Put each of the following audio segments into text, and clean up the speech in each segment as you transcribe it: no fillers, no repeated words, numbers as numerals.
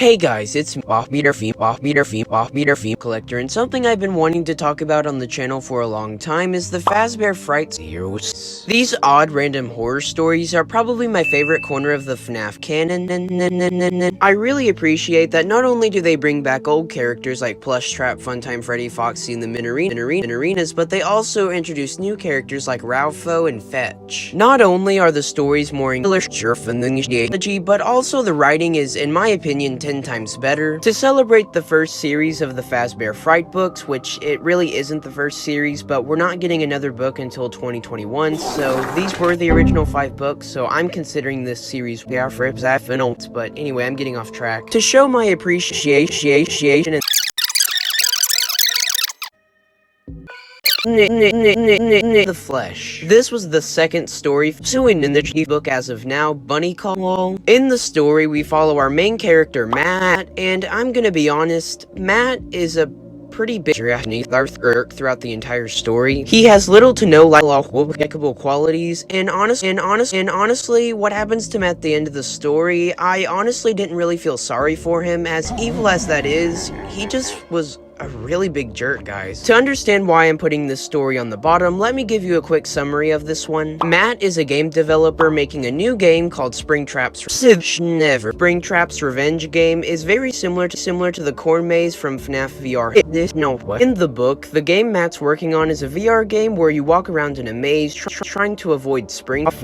Hey guys, it's Off-Meter Collector, and something I've been wanting to talk about on the channel for a long time is the Fddgsrgdefdstretdgfdsrtthrcerdefe. These odd random horror stories are probably my favorite corner of the FNAF canon. I really appreciate that not only do they bring back old characters like Plushtrap, Funtime Freddy, Foxy, and the Min Arenas, but they also introduce new characters like Ralpho and Fetch. Not only are the stories more English, but also the writing is, in my opinion, 10 times better. To celebrate the first series of the Fazbear Fright books, which it really isn't the first series, but we're not getting another book until 2021, so these were the original 5 books, so I'm considering this series but anyway, I'm getting off track. To show my appreciation and the flesh. This was the second story in the book as of now, Bunny Call. In the story, we follow our main character, Matt, and I'm gonna be honest, Matt is a pretty big throughout the entire story. He has little to no likable qualities, and honestly, what happens to him at the end of the story, I honestly didn't really feel sorry for him. As evil as that is, he just was a really big jerk, guys. To understand why I'm putting this story on the bottom, let me give you a quick summary of this one. Matt is a game developer making a new game called Springtrap's Revenge game is very similar to the corn maze from FNAF VR. In the book, the game Matt's working on is a VR game where you walk around in a maze trying to avoid spring but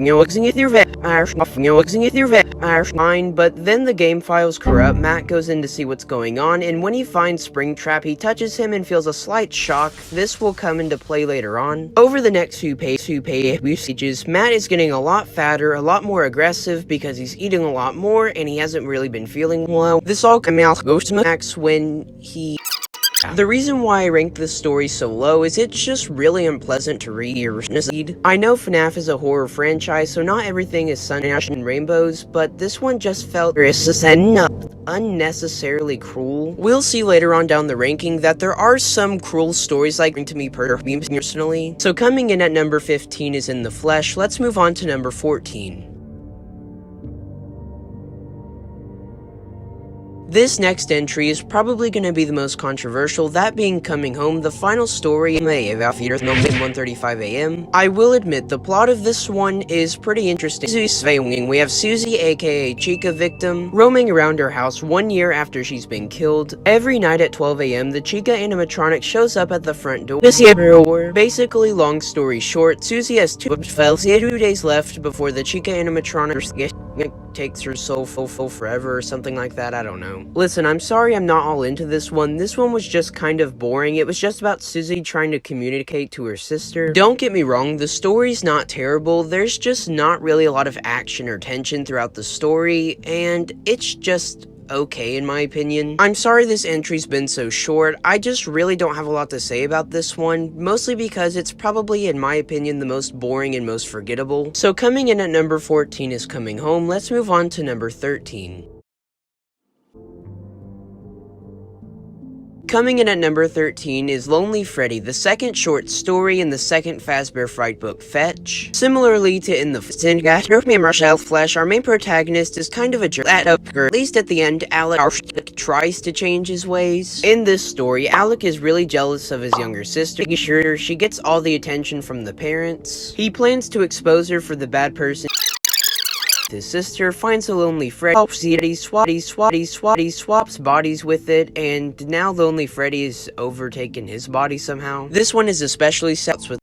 then the game files corrupt. Matt goes in to see what's going on, and when he finds Springtrap, he touches him and feels a slight shock. This will come into play later on. Over the next few pages, Matt is getting a lot fatter, a lot more aggressive because he's eating a lot more and he hasn't really been feeling well. This all goes to Max when he... The reason why I ranked this story so low is it's just really unpleasant to read. I know FNAF is a horror franchise, so not everything is sunshine and rainbows, but this one just felt unnecessarily cruel. We'll see later on down the ranking that there are some cruel stories like to me personally. So coming in at number 15 is In the Flesh. Let's move on to number 14. This next entry is probably going to be the most controversial, that being Coming Home, the final story in May of 1:35 a.m. I will admit, the plot of this one is pretty interesting. We have Susie, aka Chica Victim, roaming around her house 1 year after she's been killed. Every night at 12 a.m., the Chica animatronic shows up at the front door. Basically, long story short, Susie has 2 days left before the Chica animatronic takes her soul forever or something like that, I don't know. Listen, I'm sorry I'm not all into this one. This one was just kind of boring. It was just about Susie trying to communicate to her sister. Don't get me wrong, the story's not terrible. There's just not really a lot of action or tension throughout the story, and it's just okay in my opinion. I'm sorry this entry's been so short. I just really don't have a lot to say about this one, mostly because it's probably, in my opinion, the most boring and most forgettable. So coming in at number 14 is Coming Home. Let's move on to number 13. Coming in at number 13 is Lonely Freddy, the second short story in the second Fazbear Fright book, Fetch. Similarly to In the Flesh, our main protagonist is kind of a jerk. At least at the end, Alec tries to change his ways. In this story, Alec is really jealous of his younger sister. She gets all the attention from the parents. He plans to expose her for the bad person. His sister finds a Lonely Freddy, swaps bodies with it, and now Lonely Freddy is overtaken his body somehow. This one is especially set with